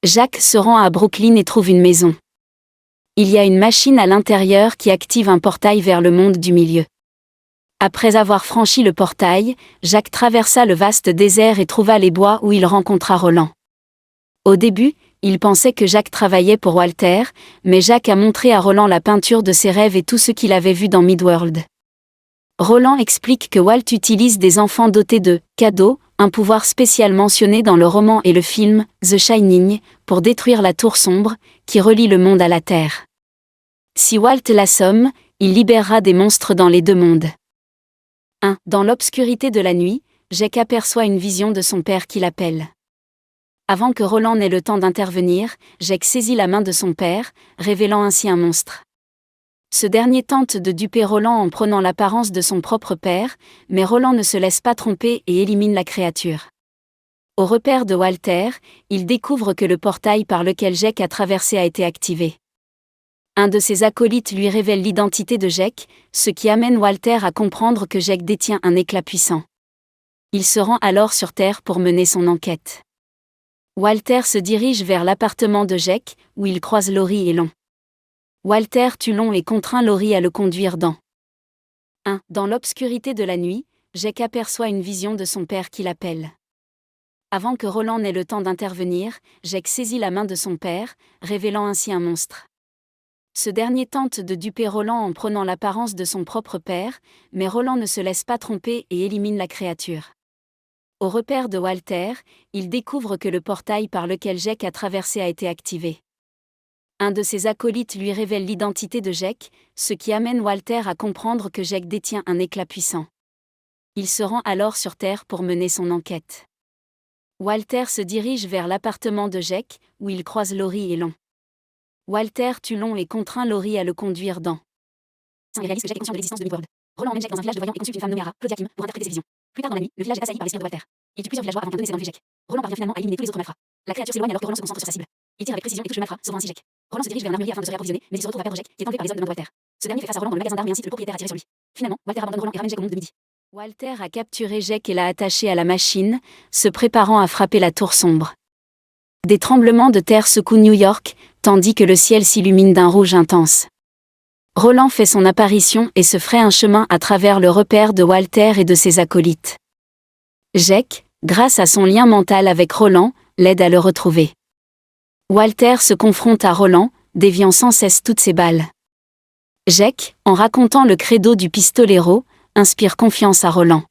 Jack se rend à Brooklyn et trouve une maison. Il y a une machine à l'intérieur qui active un portail vers le monde du milieu. Après avoir franchi le portail, Jack traversa le vaste désert et trouva les bois où il rencontra Roland. Au début, il pensait que Jack travaillait pour Walter, mais Jack a montré à Roland la peinture de ses rêves et tout ce qu'il avait vu dans Midworld. Roland explique que Walt utilise des enfants dotés de « cadeaux », un pouvoir spécial mentionné dans le roman et le film « The Shining », pour détruire la tour sombre, qui relie le monde à la Terre. Si Walt l'assomme, il libérera des monstres dans les deux mondes. 1. Dans l'obscurité de la nuit, Jack aperçoit une vision de son père qui l'appelle. Avant que Roland n'ait le temps d'intervenir, Jack saisit la main de son père, révélant ainsi un monstre. Ce dernier tente de duper Roland en prenant l'apparence de son propre père, mais Roland ne se laisse pas tromper et élimine la créature. Au repère de Walter, il découvre que le portail par lequel Jack a traversé a été activé. Un de ses acolytes lui révèle l'identité de Jack, ce qui amène Walter à comprendre que Jack détient un éclat puissant. Il se rend alors sur Terre pour mener son enquête. Walter se dirige vers l'appartement de Jack, où il croise Laurie et Lon. Walter tue Lon et contraint Laurie à le conduire dans 1. Dans l'obscurité de la nuit, Jack aperçoit une vision de son père qui l'appelle. Avant que Roland n'ait le temps d'intervenir, Jack saisit la main de son père, révélant ainsi un monstre. Ce dernier tente de duper Roland en prenant l'apparence de son propre père, mais Roland ne se laisse pas tromper et élimine la créature. Au repère de Walter, il découvre que le portail par lequel Jack a traversé a été activé. Un de ses acolytes lui révèle l'identité de Jack, ce qui amène Walter à comprendre que Jack détient un éclat puissant. Il se rend alors sur Terre pour mener son enquête. Walter se dirige vers l'appartement de Jack, où il croise Laurie et Lon. Walter tue Lon et contraint Laurie à le conduire dans 1. Il réalise que Jack est conscient de l'existence de Midworld. Roland emmène Jack dans un village de voyants et consulte une femme nommée Ara, Claudia Kim, pour interpréter ses visions. Plus tard dans la nuit, le village est assailli par l'esprit de Walter. Il tue plusieurs villageois avant qu'un d'entre eux n'essaie d'enlever Jack. Roland parvient finalement à éliminer tous les autres malfrats. La créature s'éloigne alors que Roland se concentre sur sa cible. Il tire avec précision et touche le malfrat, sauvant ainsi Jack. Roland se dirige vers une armurerie afin de se réapprovisionner, mais il se retrouve à perdre Jack, qui est enlevé par les hommes de main de Walter. Ce dernier fait face à Roland dans le magasin d'armes et incite le propriétaire à tirer sur lui. Finalement, Walter abandonne Roland et ramène Jack au monde de midi. Walter a capturé Jack et l'a attaché à la machine, se préparant à frapper la tour sombre. Des tremblements de terre secouent New York, tandis que le ciel s'illumine d'un rouge intense. Roland fait son apparition et se fraye un chemin à travers le repère de Walter et de ses acolytes. Jack, grâce à son lien mental avec Roland, l'aide à le retrouver. Walter se confronte à Roland, déviant sans cesse toutes ses balles. Jack, en racontant le credo du pistolero, inspire confiance à Roland.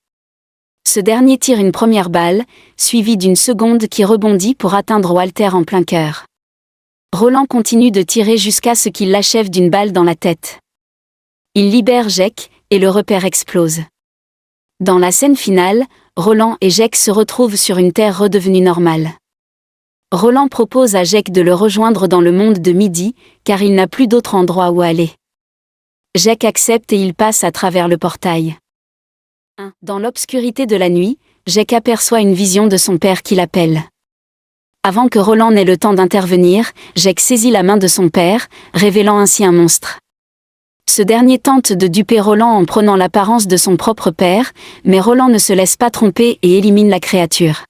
Ce dernier tire une première balle, suivie d'une seconde qui rebondit pour atteindre Walter en plein cœur. Roland continue de tirer jusqu'à ce qu'il l'achève d'une balle dans la tête. Il libère Jack, et le repère explose. Dans la scène finale, Roland et Jack se retrouvent sur une terre redevenue normale. Roland propose à Jack de le rejoindre dans le monde de midi, car il n'a plus d'autre endroit où aller. Jack accepte et il passe à travers le portail. 1. Dans l'obscurité de la nuit, Jack aperçoit une vision de son père qui l'appelle. Avant que Roland n'ait le temps d'intervenir, Jack saisit la main de son père, révélant ainsi un monstre. Ce dernier tente de duper Roland en prenant l'apparence de son propre père, mais Roland ne se laisse pas tromper et élimine la créature.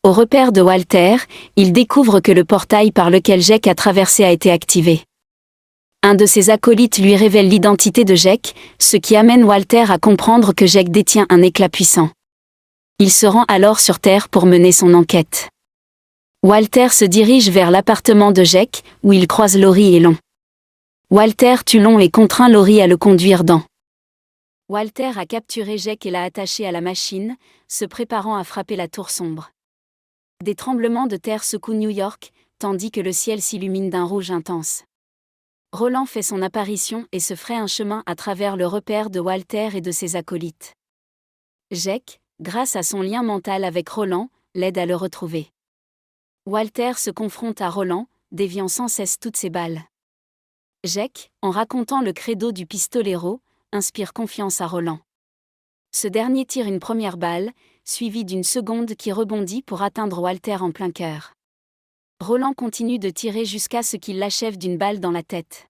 Au repère de Walter, il découvre que le portail par lequel Jack a traversé a été activé. Un de ses acolytes lui révèle l'identité de Jack, ce qui amène Walter à comprendre que Jack détient un éclat puissant. Il se rend alors sur Terre pour mener son enquête. Walter se dirige vers l'appartement de Jack, où il croise Laurie et Lon. Walter tue Lon et contraint Laurie à le conduire dans. Walter a capturé Jack et l'a attaché à la machine, se préparant à frapper la tour sombre. Des tremblements de terre secouent New York, tandis que le ciel s'illumine d'un rouge intense. Roland fait son apparition et se fraye un chemin à travers le repère de Walter et de ses acolytes. Jack, grâce à son lien mental avec Roland, l'aide à le retrouver. Walter se confronte à Roland, déviant sans cesse toutes ses balles. Jack, en racontant le credo du pistolero, inspire confiance à Roland. Ce dernier tire une première balle, suivie d'une seconde qui rebondit pour atteindre Walter en plein cœur. Roland continue de tirer jusqu'à ce qu'il l'achève d'une balle dans la tête.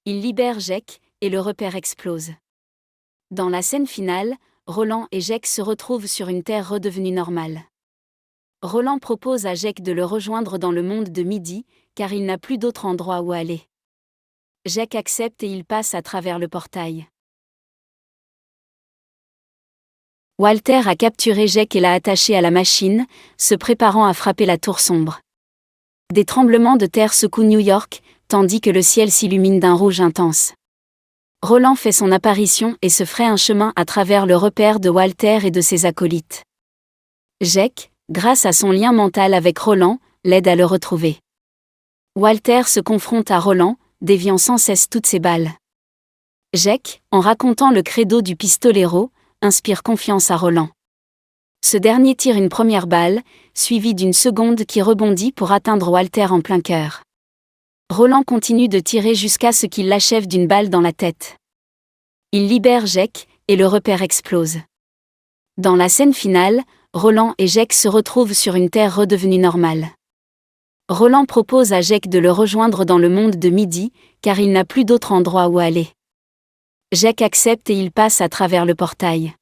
Il libère Jack, et le repère explose. Dans la scène finale, Roland et Jack se retrouvent sur une terre redevenue normale. Roland propose à Jake de le rejoindre dans le monde de Midi, car il n'a plus d'autre endroit où aller. Jake accepte et il passe à travers le portail. Walter a capturé Jake et l'a attaché à la machine, se préparant à frapper la tour sombre. Des tremblements de terre secouent New York, tandis que le ciel s'illumine d'un rouge intense. Roland fait son apparition et se fraye un chemin à travers le repère de Walter et de ses acolytes. Jake, grâce à son lien mental avec Roland, l'aide à le retrouver. Walter se confronte à Roland, déviant sans cesse toutes ses balles. Jake, en racontant le credo du pistolero, inspire confiance à Roland. Ce dernier tire une première balle, suivie d'une seconde qui rebondit pour atteindre Walter en plein cœur. Roland continue de tirer jusqu'à ce qu'il l'achève d'une balle dans la tête. Il libère Jake, et le repère explose. Dans la scène finale, Roland et Jake se retrouvent sur une terre redevenue normale. Roland propose à Jake de le rejoindre dans le monde de Midi, car il n'a plus d'autre endroit où aller. Jake accepte et il passe à travers le portail.